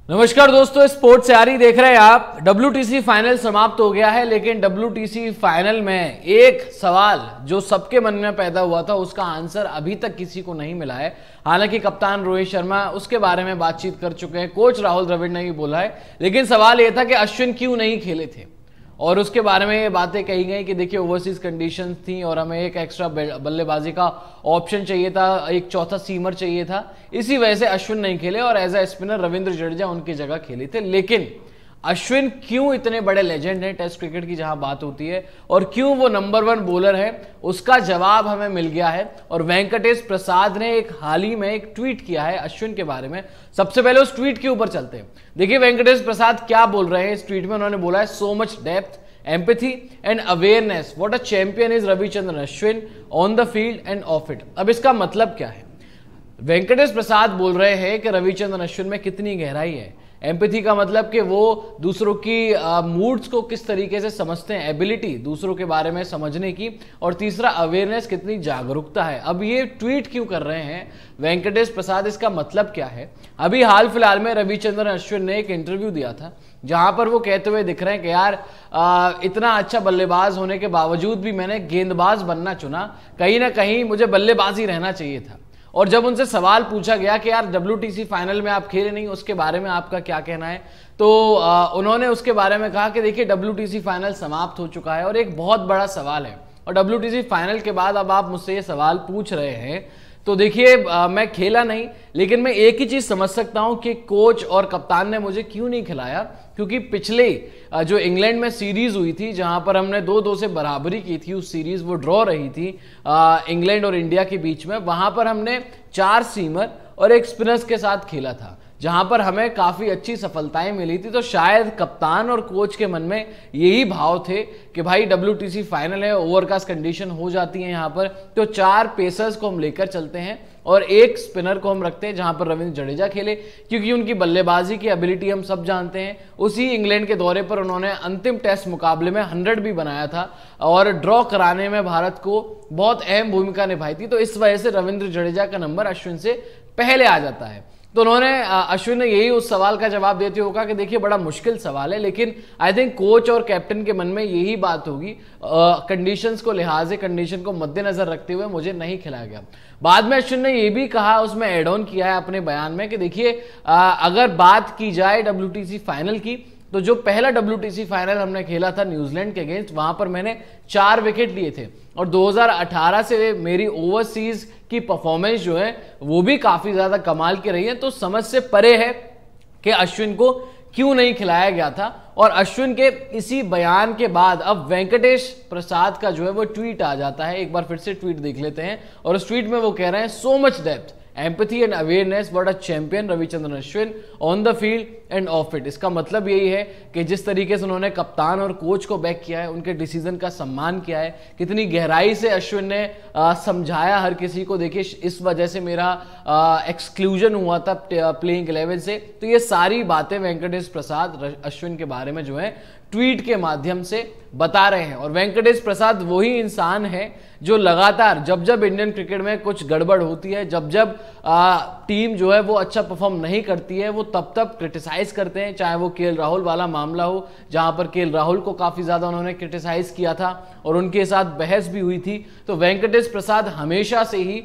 नमस्कार दोस्तों, स्पोर्ट्स तैयारी देख रहे हैं आप। WTC फाइनल समाप्त हो गया है, लेकिन WTC फाइनल में एक सवाल जो सबके मन में पैदा हुआ था उसका आंसर अभी तक किसी को नहीं मिला है। हालांकि कप्तान रोहित शर्मा उसके बारे में बातचीत कर चुके हैं, कोच राहुल द्रविड़ ने भी बोला है, लेकिन सवाल यह था कि अश्विन क्यों नहीं खेले थे और उसके बारे में ये बातें कही गई कि देखिए ओवरसीज कंडीशंस थी और हमें एक एक्स्ट्रा बल्लेबाजी का ऑप्शन चाहिए था, एक चौथा सीमर चाहिए था, इसी वजह से अश्विन नहीं खेले और as a spinner Ravindra Jadeja उनकी जगह खेले थे। लेकिन अश्विन क्यों इतने बड़े लेजेंड हैं टेस्ट क्रिकेट की जहां बात होती है और क्यों वो नंबर 1 बॉलर है, उसका जवाब हमें मिल गया है। और वेंकटेश प्रसाद ने एक हाल ही में एक ट्वीट किया है अश्विन के बारे में। सबसे पहले उस ट्वीट के ऊपर चलते हैं। देखिए वेंकटेश प्रसाद क्या बोल रहे हैं इस ट्वीट में। उन्होंने बोला है, so much depth, empathy and awareness, what a champion is Ravichandran Ashwin on the field end of it. अब इसका मतलब क्या है? वेंकटेश प्रसाद बोल रहे हैं कि रविचंद्रन अश्विन में कितनी गहराई है। एम्पैथी का मतलब कि वो दूसरों की मूड्स को किस तरीके से समझते हैं, एबिलिटी दूसरों के बारे में समझने की, और तीसरा अवेयरनेस, कितनी जागरूकता है। अब ये ट्वीट क्यों कर रहे हैं वेंकटेश प्रसाद, इसका मतलब क्या है? अभी हाल फिलहाल में रविचंद्रन अश्विन ने एक इंटरव्यू दिया था जहां पर वो कहते हुए दिख रहे हैं कि यार इतना अच्छा बल्लेबाज होने के बावजूद भी मैंने गेंदबाज बनना चुना, कहीं ना कहीं मुझे बल्लेबाज ही रहना चाहिए था। और जब उनसे सवाल पूछा गया कि यार WTC फाइनल में आप खेले नहीं, उसके बारे में आपका क्या कहना है, तो उन्होंने उसके बारे में कहा कि देखिए WTC फाइनल समाप्त हो चुका है और एक बहुत बड़ा सवाल है, और WTC फाइनल के बाद अब आप मुझसे ये सवाल पूछ रहे हैं, तो देखिए मैं खेला नहीं, लेकिन मैं एक ही चीज समझ सकता हूं कि कोच और कप्तान ने मुझे क्यों नहीं खिलाया, क्योंकि पिछले जो इंग्लैंड में सीरीज हुई थी जहां पर हमने 2-2 से बराबरी की थी, उस सीरीज वो ड्रॉ रही थी इंग्लैंड और इंडिया के बीच में, वहां पर हमने 4 सीमर और एक स्पिनर्स के साथ खेला था जहां पर हमें काफी अच्छी सफलताएं मिली थी। तो शायद कप्तान और कोच के मन में यही भाव थे कि भाई WTC फाइनल है, ओवरकास्ट कंडीशन हो जाती है यहाँ पर, तो 4 पेसर्स को हम लेकर चलते हैं और एक स्पिनर को हम रखते हैं जहां पर रविंद्र जडेजा खेले, क्योंकि उनकी बल्लेबाजी की एबिलिटी हम सब जानते हैं। उसी इंग्लैंड के दौरे पर उन्होंने अंतिम टेस्ट मुकाबले में 100 भी बनाया था और ड्रॉ कराने में भारत को बहुत अहम भूमिका निभाई थी। तो इस वजह से रविंद्र जडेजा का नंबर अश्विन से पहले आ जाता है। तो उन्होंने अश्विन ने यही उस सवाल का जवाब देते हुए कहा कि देखिए बड़ा मुश्किल सवाल है, लेकिन आई थिंक कोच और कैप्टन के मन में यही बात होगी, कंडीशंस को लिहाज कंडीशन को मद्देनजर रखते हुए मुझे नहीं खिलाया गया। बाद में अश्विन ने यह भी कहा, उसमें एड ऑन किया है अपने बयान में कि देखिए अगर बात की जाए WTC फाइनल की, तो जो पहला WTC फाइनल हमने खेला था न्यूजीलैंड के अगेंस्ट, वहां पर मैंने 4 विकेट लिए थे और 2018 से मेरी ओवरसीज की परफॉर्मेंस जो है वो भी काफी ज्यादा कमाल की रही है। तो समझ से परे है कि अश्विन को क्यों नहीं खिलाया गया था। और अश्विन के इसी बयान के बाद अब वेंकटेश प्रसाद का जो है वो ट्वीट आ जाता है। एक बार फिर से ट्वीट देख लेते हैं और उस ट्वीट में वो कह रहे हैं, so much depth, empathy and awareness, what a champion Ravichandran Ashwin on the field end of it. इसका मतलब यही है कि जिस तरीके से उन्होंने कप्तान और कोच को बैक किया है, उनके डिसीजन का सम्मान किया है, कितनी गहराई से अश्विन ने समझाया हर किसी को, देखिए इस वजह से मेरा एक्सक्लूजन हुआ था प्लेइंग 11 से। तो ये सारी बातें वेंकटेश प्रसाद अश्विन के बारे में जो है ट्वीट के माध्यम से बता रहे हैं। और वेंकटेश प्रसाद वही इंसान है जो लगातार जब जब इंडियन क्रिकेट में कुछ गड़बड़ होती है, जब जब टीम जो है वो अच्छा परफॉर्म नहीं करती है, वो तब तब क्रिटिसाइज करते हैं। चाहे वो KL राहुल वाला मामला हो जहां पर KL राहुल को काफी ज्यादा उन्होंने क्रिटिसाइज किया था और उनके साथ बहस भी हुई थी। तो वेंकटेश प्रसाद हमेशा से ही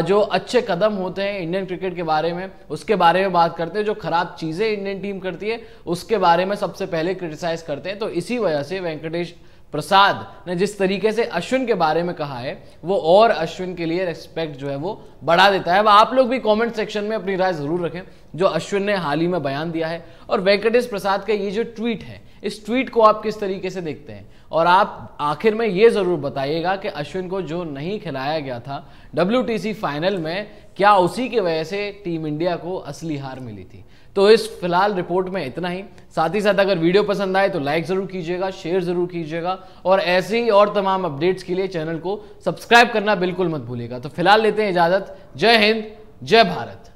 जो अच्छे कदम होते हैं इंडियन क्रिकेट के बारे में, उसके बारे में बात करते हैं। जो खराब चीजें इंडियन टीम करती है उसके बारे में सबसे पहले क्रिटिसाइज करते हैं। तो इसी वजह से वेंकटेश प्रसाद ने जिस तरीके से अश्विन के बारे में कहा है, वो और अश्विन के लिए रिस्पेक्ट जो है वो बढ़ा देता है। अब आप लोग भी कमेंट सेक्शन में अपनी राय जरूर रखें जो अश्विन ने हाल ही में बयान दिया है, और वेंकटेश प्रसाद का ये जो ट्वीट है, इस ट्वीट को आप किस तरीके से देखते हैं। और आप आखिर में ये जरूर बताइएगा कि अश्विन को जो नहीं खिलाया गया था WTC फाइनल में, क्या उसी की वजह से टीम इंडिया को असली हार मिली थी। तो इस फिलहाल रिपोर्ट में इतना ही। साथ ही साथ अगर वीडियो पसंद आए तो लाइक जरूर कीजिएगा, शेयर जरूर कीजिएगा, और ऐसे ही और तमाम अपडेट्स के लिए चैनल को सब्सक्राइब करना बिल्कुल मत भूलिएगा। तो फिलहाल लेते हैं इजाजत। जय हिंद, जय भारत।